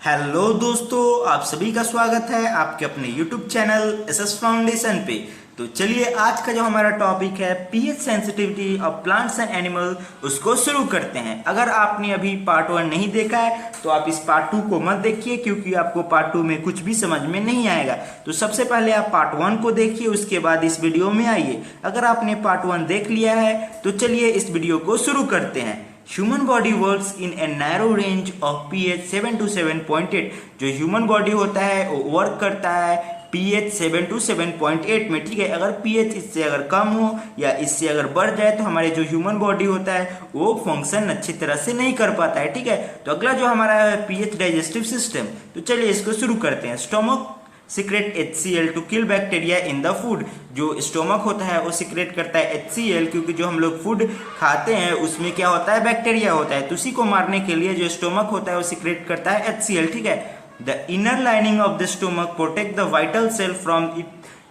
Hello दोस्तों, आप सभी का स्वागत है आपके अपने YouTube चैनल एसएस फाउंडेशन पे। तो चलिए आज का जो हमारा टॉपिक है pH sensitivity of plants and animal, उसको शुरू करते हैं। अगर आपने अभी पार्ट 1 नहीं देखा है तो आप इस पार्ट 2 को मत देखिए, क्योंकि आपको पार्ट 2 में कुछ भी समझ में नहीं आएगा। तो सबसे पहले आप पार्ट 1 को देखिए, उसके बाद इस वीडियो में आइए। अगर आपने पार्ट 1 देख लिया है तो चलिए इस वीडियो को शुरू करते हैं। Human body works in a narrow range of pH 7 to 7.8। जो ह्यूमन बॉडी होता है वो वर्क करता है पीएच 7 to 7.8 में। ठीक है, अगर पीएच इससे अगर कम हो या इससे अगर बढ़ जाए तो हमारे जो ह्यूमन बॉडी होता है वो फंक्शन अच्छी तरह से नहीं कर पाता है। ठीक है, तो अगला जो हमारा है पीएच डाइजेस्टिव सिस्टम। तो चलिए इसको शुरू करते हैं। Stomach secrete HCl to kill bacteria in the food. जो स्टोमक होता है वो सिक्रेट करता है HCl, क्योंकि जो हम लोग फूड खाते हैं उसमें क्या होता है, बैक्टीरिया होता है। तो उसी को मारने के लिए जो स्टोमक होता है वो सिक्रेट करता है HCl। ठीक है, the inner lining of the stomach protect the vital cell from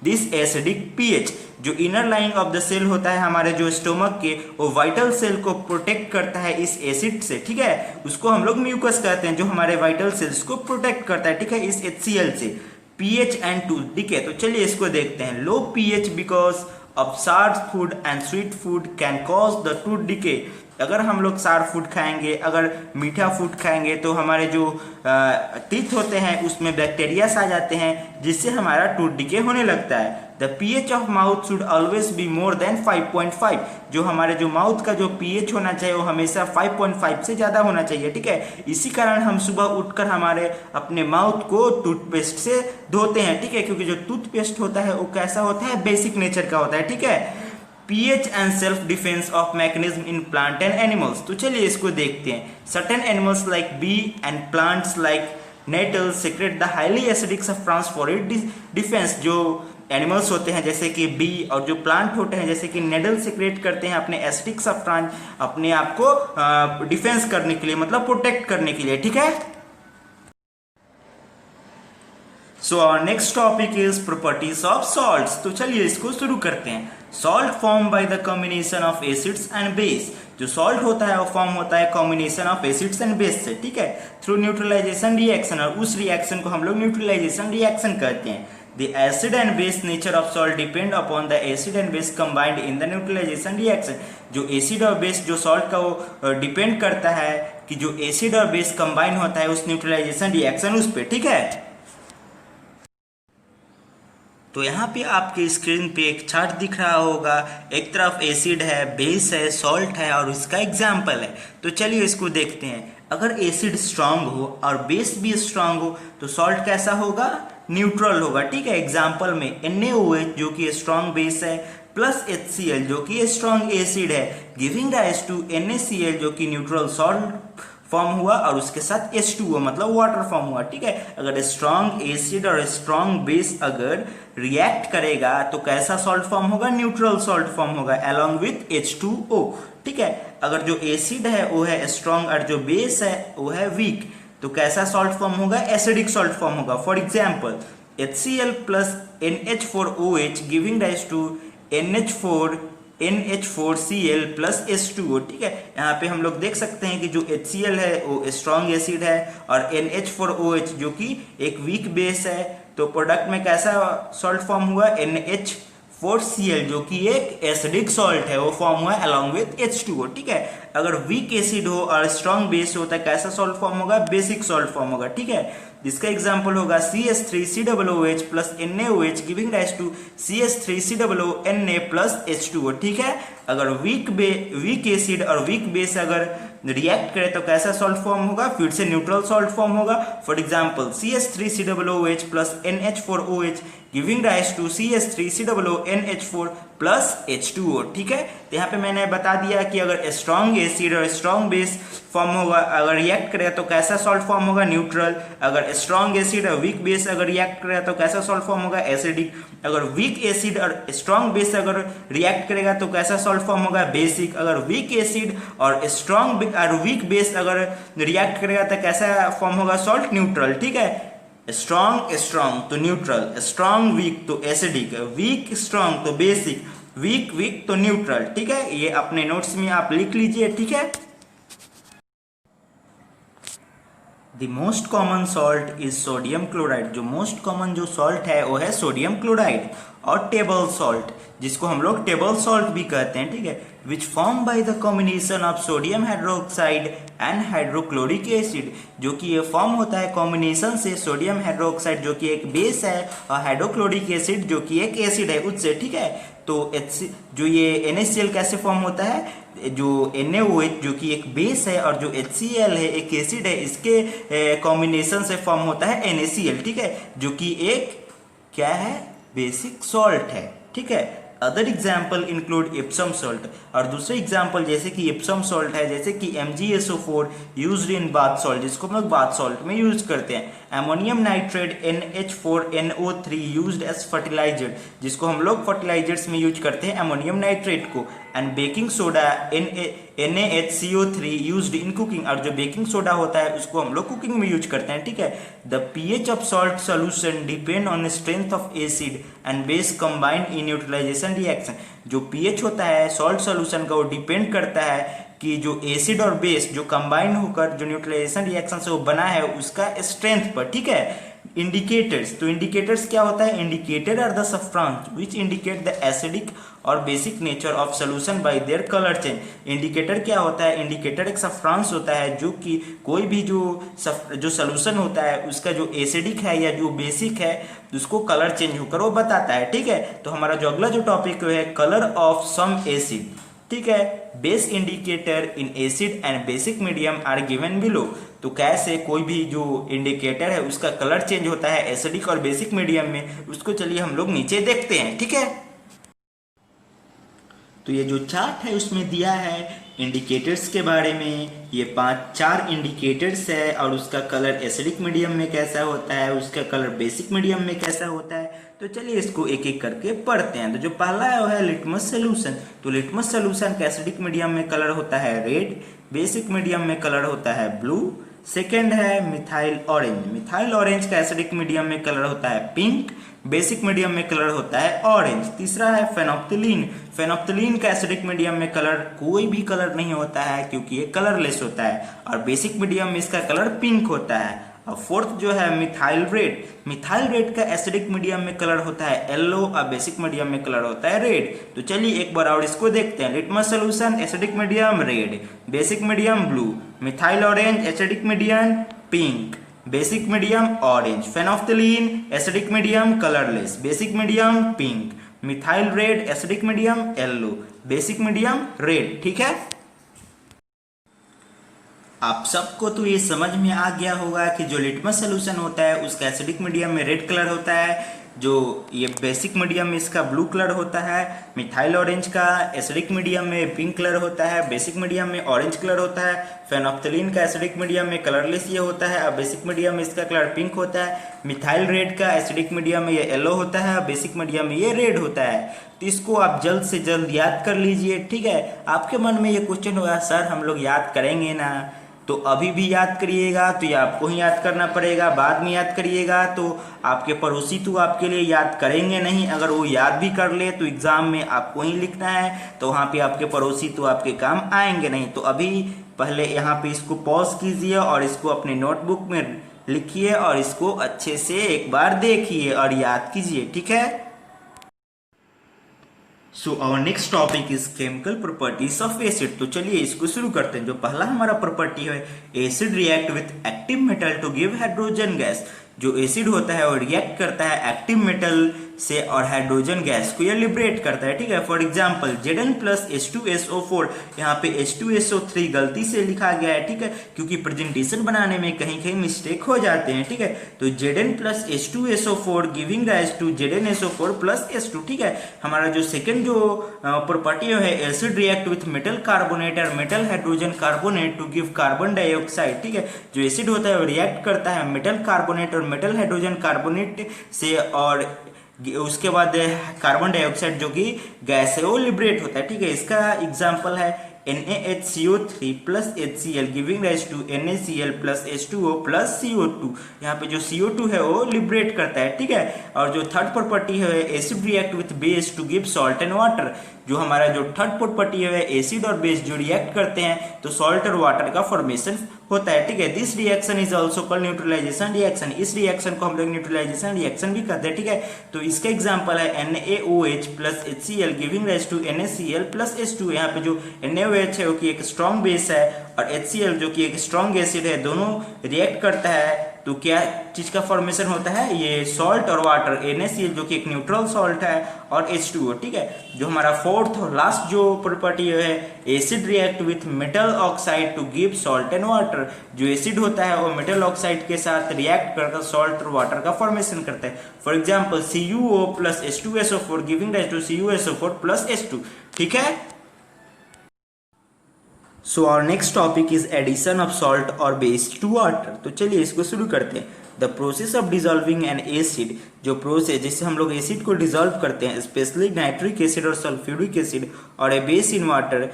this acidic pH. जो inner lining of the cell होता है हमारे जो स्टोमक के, वो वाइटल सेल को प्रोटेक्ट करता है इस एसिड से। ठीक है, उसको हम लोग म्यूकस कहते हैं, जो हमारे वाइटल सेल्स को प्रोटेक्ट करता है। ठीक है, इस HCl से। PH and tooth decay. तो चलिए इसको देखते हैं। लो पीएच बिकॉज ऑफ सार food and sweet food can cause the tooth decay. अगर हम लोग सार फूड खाएंगे, अगर मीठा फूड खाएंगे तो हमारे जो टीथ होते हैं उसमें बैक्टीरियास आ जाते हैं, जिससे हमारा टूथ डिके होने लगता है। The pH of mouth should always be more than 5.5। जो हमारे जो माउथ का जो पीएच होना चाहिए वो हमेशा 5.5 से ज्यादा होना चाहिए। ठीक है, इसी कारण हम सुबह उठकर हमारे अपने माउथ को टूथपेस्ट से धोते हैं। ठीक है, क्योंकि जो टूथपेस्ट होता है वो कैसा होता है, बेसिक नेचर का होता है। ठीक है, pH and self defence of mechanism in plant and animals. तो चलिए इसको देखते हैं। Certain animals like bee and plants like nettles secrete the highly acidic substance for it defence. जो एनिमल्स होते हैं जैसे कि बी और जो प्लांट होते हैं जैसे कि नेडल सीक्रेट करते हैं अपने एसिडिक सब्सटेंस अपने आप को डिफेंस करने के लिए, मतलब प्रोटेक्ट करने के लिए। ठीक है, so our next topic is properties of salts. तो चलिए इसको शुरू करते हैं। Salt form by the combination of acids and base. जो सॉल्ट होता है वो फॉर्म होता है combination of acids and base से। ठीक है, थ्रू न्यूट्रलाइजेशन रिएक्शन, और उस रिएक्शन को हम लोग न्यूट्रलाइजेशन रिएक्शन कहते हैं। The acid and base nature of salt depend upon the acid and base combined in the neutralization reaction। जो एसिड और बेस जो सॉल्ट का वो डिपेंड करता है कि जो एसिड और बेस कंबाइन होता है उस न्यूट्रलाइजेशन रिएक्शन उस पे। ठीक है, तो यहाँ पे आपके स्क्रीन पे एक चार्ट दिख रहा होगा। एक तरफ एसिड है, बेस है, सॉल्ट है और इसका एग्जाम्पल है। तो चलिए इसको देखते हैं। अगर एसिड स्ट्रांग हो और बेस भी स्ट्रांग हो तो सॉल्ट कैसा होगा, न्यूट्रल होगा। ठीक है, एग्जाम्पल में NaOH जो कि स्ट्रांग बेस है प्लस HCl जो कि स्ट्रांग एसिड है, गिविंग राइज टू NaCl जो कि न्यूट्रल सॉल्ट फॉर्म हुआ और उसके साथ H2O मतलब वाटर फॉर्म हुआ। ठीक है, अगर स्ट्रांग एसिड और स्ट्रांग बेस अगर रिएक्ट करेगा तो कैसा सॉल्ट फॉर्म होगा, न्यूट्रल सॉल्ट फॉर्म होगा अलोंग विथ H2O। ठीक है, अगर जो एसिड है वो है स्ट्रांग और जो बेस है वो है वीक, तो कैसा सॉल्ट फॉर्म होगा, एसिडिक सॉल्ट फॉर्म होगा। For example HCl plus NH4OH giving rise to NH4Cl plus H2O। ठीक है, यहाँ पे हम लोग देख सकते हैं कि जो HCl है वो स्ट्रॉन्ग एसिड है और NH4OH जो कि एक वीक बेस है, तो प्रोडक्ट में कैसा सॉल्ट फॉर्म हुआ, NH4Cl जो कि एक एसिडिक सॉल्ट है, वो फॉर्म हुआ अलॉन्ग विथ H2O। ठीक है, अगर वीक एसिड हो और स्ट्रॉन्ग बेस होता है कैसा सॉल्ट फॉर्म होगा, बेसिक सॉल्ट फॉर्म होगा। ठीक है, जिसका एग्जांपल होगा CH3COOH plus NaOH giving rise to CH3COONA plus H2O। ठीक है, अगर वीक एसिड और वीक बेस अगर रिएक्ट करे तो कैसा सॉल्ट फॉर्म होगा, फिर से न्यूट्रल सॉल्ट फॉर्म होगा। For example CH3COOH plus NH4OH giving rise to CH3COONH4 plus H2O। ठीक है, तो यहाँ पे मैंने बता दिया कि अगर स्ट्रॉन्ग एसिड और स्ट्रॉन्ग बेस फॉर्म होगा, अगर रिएक्ट करेगा तो कैसा सॉल्ट फॉर्म होगा, न्यूट्रल। अगर स्ट्रॉन्ग एसिड और वीक बेस अगर रिएक्ट करेगा तो कैसा सॉल्ट फॉर्म होगा, एसिडिक। अगर वीक एसिड और स्ट्रॉन्ग बेस अगर रिएक्ट करेगा तो कैसा सॉल्ट फॉर्म होगा, बेसिक। अगर वीक एसिड और स्ट्रॉन्ग और वीक बेस अगर रिएक्ट करेगा तो कैसा फॉर्म होगा, सॉल्ट, न्यूट्रल। ठीक है, स्ट्रॉन्ग तो न्यूट्रल, स्ट्रॉन्ग वीक तो एसिडिक, वीक स्ट्रॉन्ग तो बेसिक, वीक तो न्यूट्रल। ठीक है, ये अपने नोट्स में आप लिख लीजिए। ठीक है, the most common salt is sodium chloride. जो मोस्ट कॉमन जो सॉल्ट है वो है सोडियम क्लोराइड। और टेबल सॉल्ट, जिसको हम लोग टेबल सॉल्ट भी कहते हैं, ठीक है, which form by the combination of sodium hydroxide and hydrochloric acid. जो कि ये फॉर्म होता है कॉम्बिनेशन से सोडियम हाइड्रोक्साइड जो कि एक बेस है और हाइड्रोक्लोरिक एसिड जो कि एक एसिड है उससे, ठीक है। तो जो ये NaCl कैसे फॉर्म होता है, जो NaOH जो कि एक बेस है और जो HCl है एक एसिड है, इसके कॉम्बिनेशन से फॉर्म होता है NaCl, ठीक है, जो कि एक क्या है, बेसिक सॉल्ट है, ठीक है। Other example include Epsom salt. और दूसरे एग्जाम्पल जैसे कि इप्सम सॉल्ट है, जैसे कि MgSO4 used in bath salt, जिसको हम लोग बाथ सॉल्ट में यूज करते हैं। Ammonium nitrate NH4NO3 used as fertiliser, जिसको हम लोग फर्टिलाइजर्स में यूज करते हैं अमोनियम नाइट्रेट को। And baking soda NaHCO3 used in cooking, और जो बेकिंग सोडा होता है उसको हम लोग कुकिंग में यूज करते हैं, ठीक है। The pH of salt solution depend on strength of acid and base combined in neutralisation reaction. जो pH होता है सॉल्ट सोल्यूशन का वो डिपेंड करता है कि जो एसिड और बेस जो कंबाइन होकर जो न्यूट्रलाइजेशन रिएक्शन से वो बना है उसका स्ट्रेंथ पर, ठीक है। इंडिकेटर्स, तो इंडिकेटर्स क्या होता है, indicator are the substance which indicate the acidic और basic nature of solution by their colour change. Indicator क्या होता है, इंडिकेटर एक सब्सटेंस होता है जो कि कोई भी जो सॉल्यूशन होता है उसका जो एसिडिक है या जो बेसिक है उसको कलर चेंज होकर वो बताता है, ठीक है। तो हमारा जो अगला जो टॉपिक है कलर ऑफ सम एसिड, ठीक है। Base indicator in acid and basic medium are given below. तो कैसे कोई भी जो इंडिकेटर है उसका कलर चेंज होता है एसिडिक और बेसिक मीडियम में, उसको चलिए हम लोग नीचे देखते हैं, ठीक है। तो ये जो चार्ट है उसमें दिया है इंडिकेटर्स के बारे में। ये 4 इंडिकेटर्स है और उसका कलर एसिडिक मीडियम में कैसा होता है, उसका कलर बेसिक मीडियम में कैसा होता है। तो चलिए इसको एक एक करके पढ़ते हैं। तो जो पहला है वो है लिटमस सोल्यूशन। तो लिटमस सोल्यूशन का एसिडिक मीडियम में कलर होता है रेड, बेसिक मीडियम में कलर होता है ब्लू। सेकेंड है मिथाइल ऑरेंज। मिथाइल ऑरेंज का एसिडिक मीडियम में कलर होता है पिंक, बेसिक मीडियम में कलर होता है ऑरेंज। तीसरा है फेनोप्थिलीन। फेनोप्थिलीन का एसिडिक मीडियम में कलर कोई भी कलर नहीं होता है क्योंकि ये कलरलेस होता है, और बेसिक मीडियम में इसका कलर पिंक होता है। और फोर्थ जो है मिथाइल रेड। मिथाइल रेड का एसिडिक मीडियम में कलर होता है येलो और बेसिक मीडियम में कलर होता है रेड। तो चलिए एक बार और इसको देखते हैं। Litmus solution acidic medium red, basic medium blue, methyl orange acidic medium pink, basic medium orange. Phenolphthalein acidic medium colourless, basic medium pink. Methyl red acidic medium yellow, basic medium red, ठीक है। आप सबको तो ये समझ में आ गया होगा कि जो लिटमस सोल्यूशन होता है उसका एसिडिक मीडियम में रेड कलर होता है, जो ये बेसिक मीडियम में इसका ब्लू कलर होता है। मिथाइल ऑरेंज का एसिडिक मीडियम में पिंक कलर होता है, बेसिक मीडियम में ऑरेंज कलर होता है। फेनोप्थिलीन का एसिडिक मीडियम में कलरलेस ये होता है और बेसिक मीडियम में इसका कलर पिंक होता है। मिथाइल रेड का एसिडिक मीडियम में ये येलो होता है और बेसिक मीडियम में ये रेड होता है। तो इसको आप जल्द से जल्द याद कर लीजिए, ठीक है। आपके मन में ये क्वेश्चन होगा सर हम लोग याद करेंगे ना, तो अभी भी याद करिएगा तो ये आपको ही याद करना पड़ेगा, बाद में याद करिएगा तो आपके पड़ोसी तो आपके लिए याद करेंगे नहीं। अगर वो याद भी कर ले तो एग्जाम में आपको ही लिखना है, तो वहाँ पे आपके पड़ोसी तो आपके काम आएंगे नहीं। तो अभी पहले यहाँ पे इसको पॉज कीजिए और इसको अपने नोटबुक में लिखिए और इसको अच्छे से एक बार देखिए और याद कीजिए, ठीक है। So our next topic is chemical properties of acid. तो चलिए इसको शुरू करते हैं। जो पहला हमारा प्रॉपर्टी है, acid react with active metal to give hydrogen gas. जो एसिड होता है वो रिएक्ट करता है एक्टिव मेटल से और हाइड्रोजन गैस को ये लिबरेट करता है, ठीक है। For example Zn plus H2SO4, यहाँ पे H2SO3 गलती से लिखा गया है, ठीक है, क्योंकि प्रेजेंटेशन बनाने में कहीं कहीं मिस्टेक हो जाते हैं, ठीक है। तो Zn plus H2SO4 giving rise to ZnSO4 plus H2, ठीक है। हमारा जो सेकेंड जो प्रॉपर्टी है, acid react with metal carbonate और metal hydrogen carbonate to give carbon dioxide, ठीक है। जो एसिड होता है वो रिएक्ट करता है मेटल कार्बोनेट और मेटल हाइड्रोजन कार्बोनेट से, और उसके बाद कार्बन डाइऑक्साइड जो कि गैस है वो लिबरेट होता है, ठीक है। इसका एग्जांपल है NaHCO3 plus HCl giving rise to NaCl plus H2O plus CO2। यहाँ पे जो CO2 है वो लिबरेट करता है, ठीक है। और जो थर्ड प्रॉपर्टी है, acid react with base to give salt and water. जो हमारा जो थर्ड प्रॉपर्टी है, एसिड और बेस जो रिएक्ट करते हैं तो सॉल्ट और वाटर का फॉर्मेशन होता है, ठीक है। This reaction is also called neutralisation reaction, इस रिएक्शन को हम लोग न्यूट्रलाइजेशन रिएक्शन भी कहते हैं, ठीक है। तो इसका एग्जांपल है NaOH plus HCl giving rise to NaCl plus H2। यहाँ पे जो NaOH है वो कि एक स्ट्रॉन्ग बेस है और HCl जो कि एक स्ट्रॉन्ग एसिड है, दोनों रिएक्ट करता है तो क्या चीज का फॉर्मेशन होता है, ये सॉल्ट और वाटर, NaCl जो कि एक न्यूट्रल सॉल्ट है और H2O, ठीक है। जो हमारा फोर्थ और लास्ट जो प्रॉपर्टी है, acid react with metal oxide to give salt and water. जो एसिड होता है वो मेटल ऑक्साइड के साथ रिएक्ट करकर सॉल्ट और वाटर का फॉर्मेशन करता है। For example CuO plus H2SO4 giving rise to CuSO4 plus H2, ठीक है। So our next topic is addition of salt और बेस टू वाटर। तो चलिए इसको शुरू करते हैं। The process of dissolving an acid, जो प्रोसेस जिससे हम लोग एसिड को डिजॉल्व करते हैं, स्पेशली नाइट्रिक एसिड और सल्फ्यूरिक एसिड और a base in water,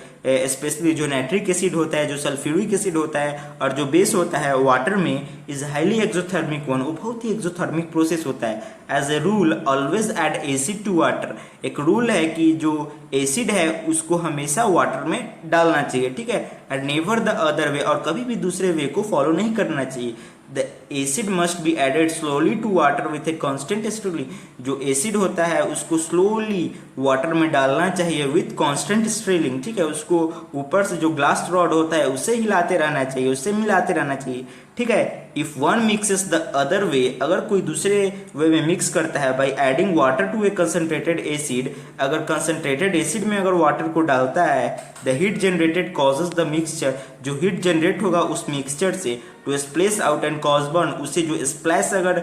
especially जो नाइट्रिक एसिड होता है, जो सल्फ्यूरिक एसिड होता है और जो बेस होता है वाटर में, इज हाईली एक्सोथर्मिक वन, वो बहुत ही एक्सोथर्मिक प्रोसेस होता है। As a rule always add acid to water, एक रूल है कि जो एसिड है उसको हमेशा वाटर में डालना चाहिए, ठीक है। एंड नेवर द अदर वे, और कभी भी दूसरे वे को फॉलो नहीं करना चाहिए। The acid must be added slowly to water with a constant stirring, जो एसिड होता है उसको स्लोली वाटर में डालना चाहिए विथ कांस्टेंट स्टिरिंग, ठीक है। उसको ऊपर से जो ग्लास रॉड होता है उससे हिलाते रहना चाहिए, उससे मिलाते रहना चाहिए, ठीक है। If one mixes the other way, अगर कोई दूसरे वे में मिक्स करता है by adding water to a concentrated acid, अगर कंसंट्रेटेड एसिड में अगर वाटर को डालता है, the heat generated causes the mixture, जो हीट जनरेट होगा उस मिक्सचर से to splash out and cause burn, उससे जो स्प्लैश अगर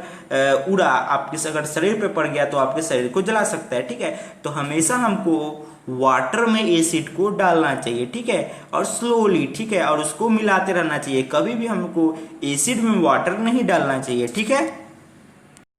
उड़ा आपके अगर शरीर पे पड़ गया तो आपके शरीर को जला सकता है, ठीक है। तो हमेशा हमको वाटर में एसिड को डालना चाहिए, ठीक है, और स्लोली, ठीक है, और उसको मिलाते रहना चाहिए। कभी भी हमको एसिड में वाटर नहीं डालना चाहिए, ठीक है।